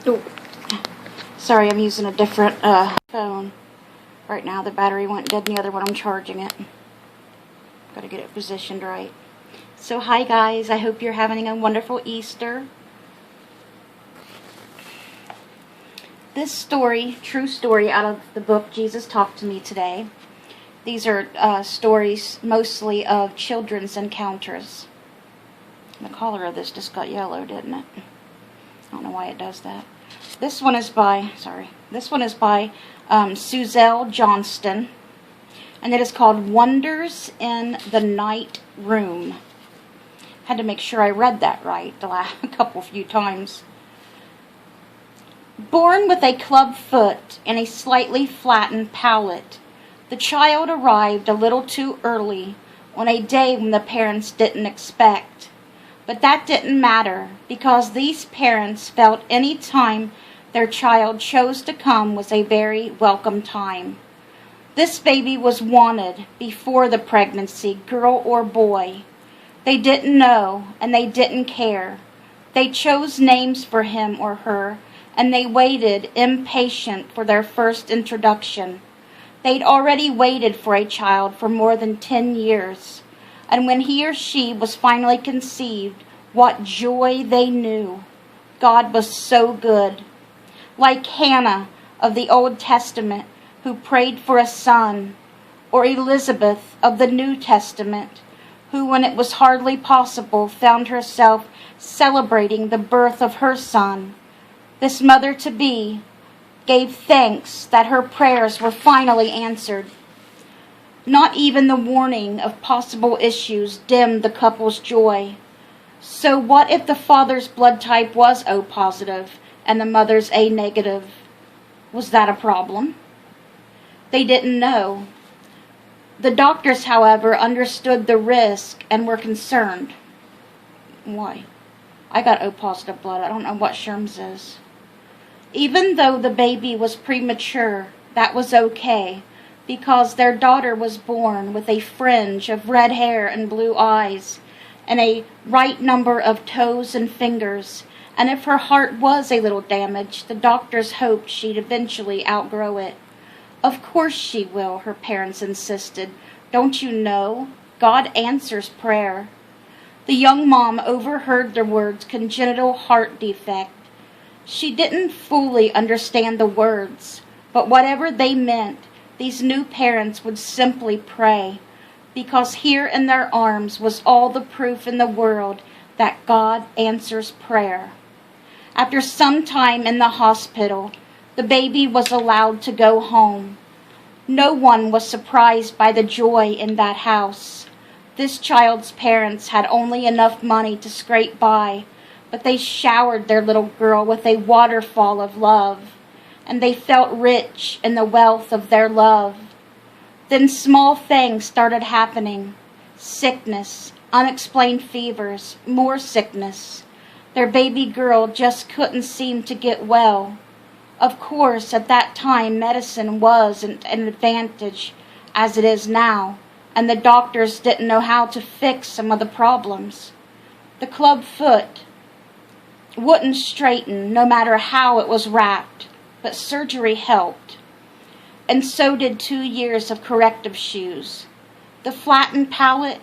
Oh, sorry, I'm using a different phone. Right now the battery went dead in the other one. I'm charging it. Got to get it positioned right. So hi guys, I hope you're having a wonderful Easter. This story, true story out of the book Jesus Talked to Me Today. These are stories mostly of children's encounters. The color of this just got yellow, didn't it? I don't know why it does that. This one is by Suzelle Johnston, and it is called Wonders in the Night Room. Had to make sure I read that right a few times. Born with a club foot and a slightly flattened palate, the child arrived a little too early on a day when the parents didn't expect. But that didn't matter, because these parents felt any time their child chose to come was a very welcome time. This baby was wanted before the pregnancy, girl or boy. They didn't know, and they didn't care. They chose names for him or her, and they waited, impatient, for their first introduction. They'd already waited for a child for more than 10 years. And when he or she was finally conceived, what joy they knew. God was so good. Like Hannah of the Old Testament, who prayed for a son, or Elizabeth of the New Testament, who, when it was hardly possible, found herself celebrating the birth of her son. This mother-to-be gave thanks that her prayers were finally answered. Not even the warning of possible issues dimmed the couple's joy. So what if the father's blood type was O positive and the mother's A negative? Was that a problem? They didn't know. The doctors, however, understood the risk and were concerned. Why? I got O positive blood. I don't know what Sherm's is. Even though the baby was premature, that was okay, because their daughter was born with a fringe of red hair and blue eyes, and a right number of toes and fingers, and if her heart was a little damaged, the doctors hoped she'd eventually outgrow it. Of course she will, her parents insisted. Don't you know? God answers prayer. The young mom overheard the words congenital heart defect. She didn't fully understand the words, but whatever they meant, these new parents would simply pray, because here in their arms was all the proof in the world that God answers prayer. After some time in the hospital, the baby was allowed to go home. No one was surprised by the joy in that house. This child's parents had only enough money to scrape by, but they showered their little girl with a waterfall of love, and they felt rich in the wealth of their love. Then small things started happening. Sickness, unexplained fevers, more sickness. Their baby girl just couldn't seem to get well. Of course, at that time, medicine wasn't an advantage as it is now, and the doctors didn't know how to fix some of the problems. The club foot wouldn't straighten no matter how it was wrapped, but surgery helped. And so did 2 years of corrective shoes. The flattened palate,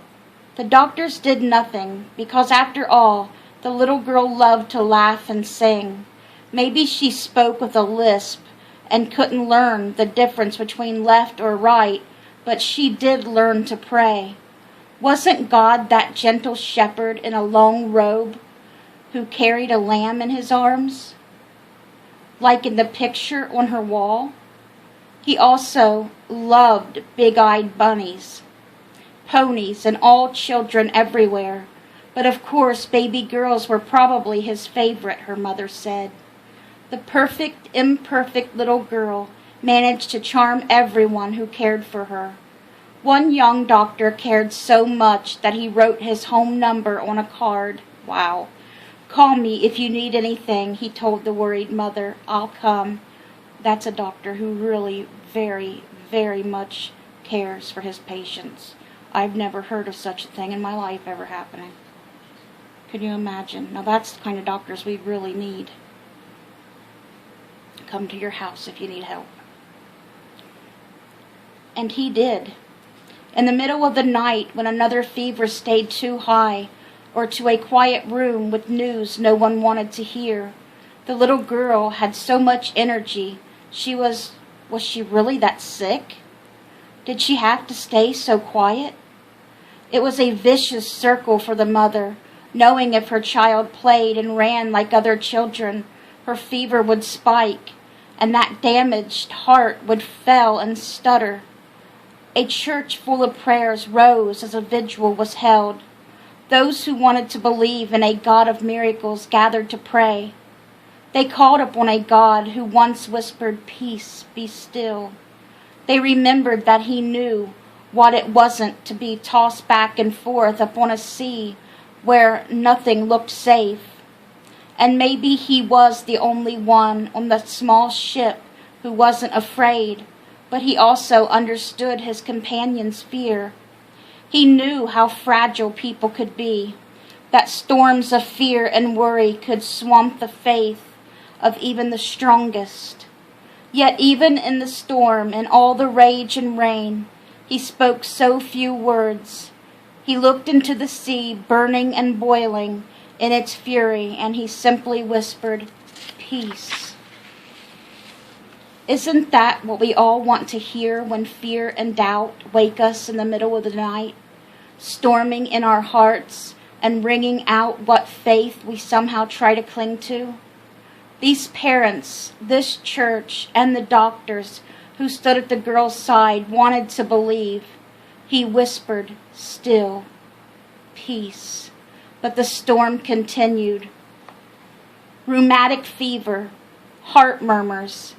the doctors did nothing, because after all, the little girl loved to laugh and sing. Maybe she spoke with a lisp and couldn't learn the difference between left or right, but she did learn to pray. Wasn't God that gentle shepherd in a long robe who carried a lamb in his arms, like in the picture on her wall? He also loved big-eyed bunnies, ponies, and all children everywhere. But of course, baby girls were probably his favorite, her mother said. The perfect, imperfect little girl managed to charm everyone who cared for her. One young doctor cared so much that he wrote his home number on a card. Wow. Call me if you need anything, he told the worried mother. I'll come. That's a doctor who really very, very much cares for his patients. I've never heard of such a thing in my life ever happening. Can you imagine? Now that's the kind of doctors we really need. come to your house if you need help. And he did. In the middle of the night, when another fever stayed too high, or to a quiet room with news no one wanted to hear, the little girl had so much energy. Was she really that sick? Did she have to stay so quiet? It was a vicious circle for the mother, knowing if her child played and ran like other children, her fever would spike, and that damaged heart would fail and stutter. A church full of prayers rose as a vigil was held. Those who wanted to believe in a God of miracles gathered to pray. They called upon a God who once whispered, "Peace, be still." They remembered that he knew what it wasn't to be tossed back and forth upon a sea where nothing looked safe. And maybe he was the only one on the small ship who wasn't afraid, but he also understood his companion's fear. He knew how fragile people could be, that storms of fear and worry could swamp the faith of even the strongest. Yet even in the storm and all the rage and rain, he spoke so few words. He looked into the sea, burning and boiling in its fury, and he simply whispered, "Peace." Isn't that what we all want to hear when fear and doubt wake us in the middle of the night, storming in our hearts and wringing out what faith we somehow try to cling to? These parents, this church, and the doctors who stood at the girl's side wanted to believe. He whispered, "Still, peace." But the storm continued. Rheumatic fever, heart murmurs,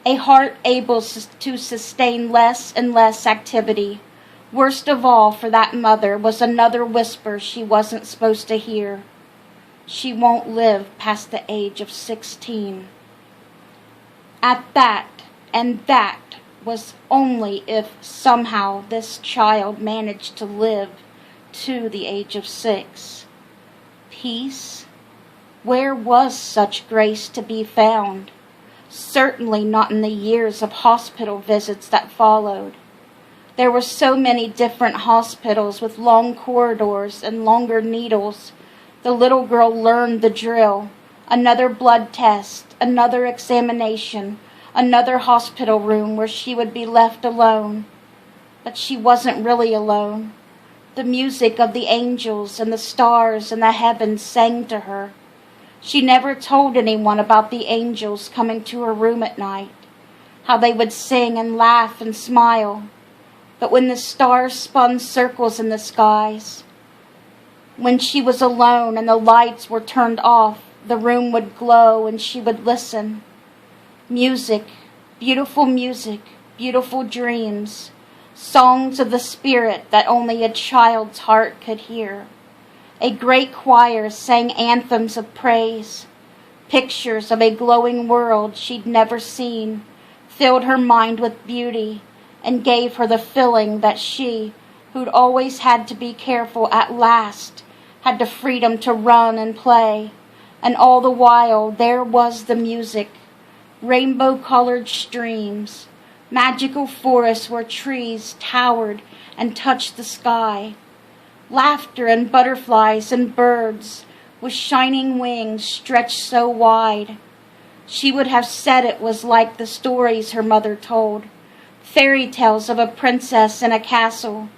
a heart able to sustain less and less activity. Worst of all for that mother was another whisper she wasn't supposed to hear. She won't live past the age of 16. At that, and that was only if somehow this child managed to live to the age of 6. Peace? Where was such grace to be found? Certainly not in the years of hospital visits that followed. There were so many different hospitals with long corridors and longer needles. The little girl learned the drill. Another blood test, another examination, another hospital room where she would be left alone. But she wasn't really alone. The music of the angels and the stars and the heavens sang to her. She never told anyone about the angels coming to her room at night, how they would sing and laugh and smile. But when the stars spun circles in the skies, when she was alone and the lights were turned off, the room would glow and she would listen. Music, beautiful dreams, songs of the Spirit that only a child's heart could hear. A great choir sang anthems of praise. Pictures of a glowing world she'd never seen filled her mind with beauty and gave her the feeling that she, who'd always had to be careful, at last had the freedom to run and play. And all the while there was the music, rainbow-colored streams, magical forests where trees towered and touched the sky, laughter and butterflies and birds with shining wings stretched so wide. She would have said it was like the stories her mother told, fairy tales of a princess in a castle,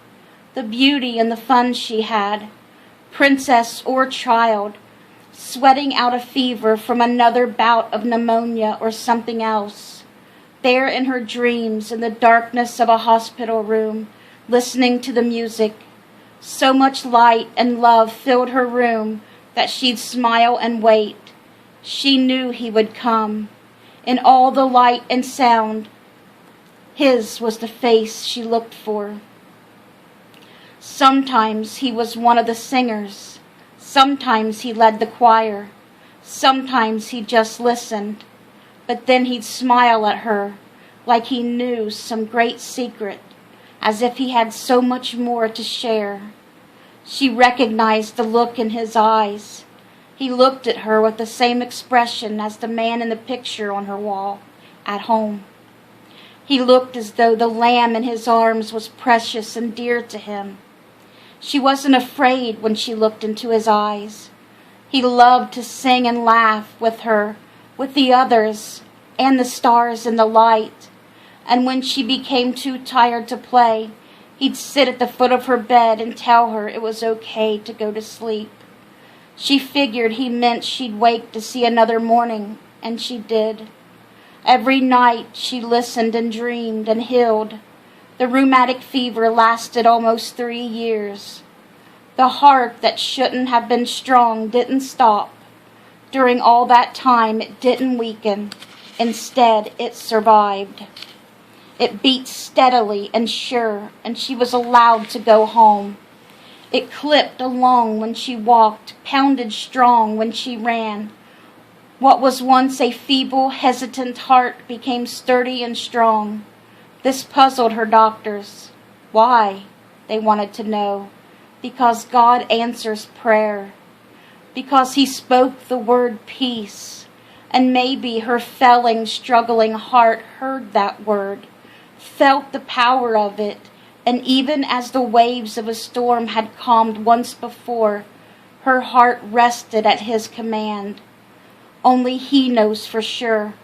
the beauty and the fun she had, princess or child, sweating out a fever from another bout of pneumonia or something else, there in her dreams in the darkness of a hospital room, listening to the music. So much light and love filled her room that she'd smile and wait. She knew he would come. In all the light and sound, his was the face she looked for. Sometimes he was one of the singers. Sometimes he led the choir. Sometimes he just listened. But then he'd smile at her like he knew some great secret, as if he had so much more to share. She recognized the look in his eyes. He looked at her with the same expression as the man in the picture on her wall at home. He looked as though the lamb in his arms was precious and dear to him. She wasn't afraid when she looked into his eyes. He loved to sing and laugh with her, with the others, and the stars in the light. And when she became too tired to play, he'd sit at the foot of her bed and tell her it was okay to go to sleep. She figured he meant she'd wake to see another morning, and she did. Every night she listened and dreamed and healed. The rheumatic fever lasted almost 3 years. The heart that shouldn't have been strong didn't stop. During all that time, it didn't weaken. Instead, it survived. It beat steadily and sure, and she was allowed to go home. It clipped along when she walked, pounded strong when she ran. What was once a feeble, hesitant heart became sturdy and strong. This puzzled her doctors. Why? They wanted to know. Because God answers prayer. Because he spoke the word peace. And maybe her failing, struggling heart heard that word, felt the power of it, and even as the waves of a storm had calmed once before, her heart rested at his command. Only he knows for sure,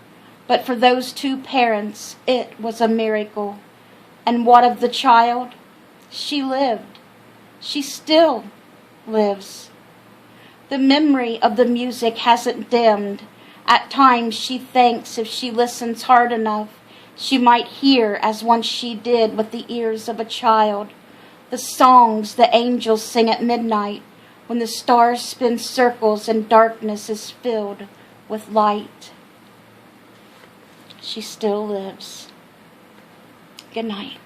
but for those 2 parents, it was a miracle. And what of the child? She lived. She still lives. The memory of the music hasn't dimmed. At times she thinks if she listens hard enough, she might hear, as once she did with the ears of a child, the songs the angels sing at midnight when the stars spin circles and darkness is filled with light. She still lives. Good night.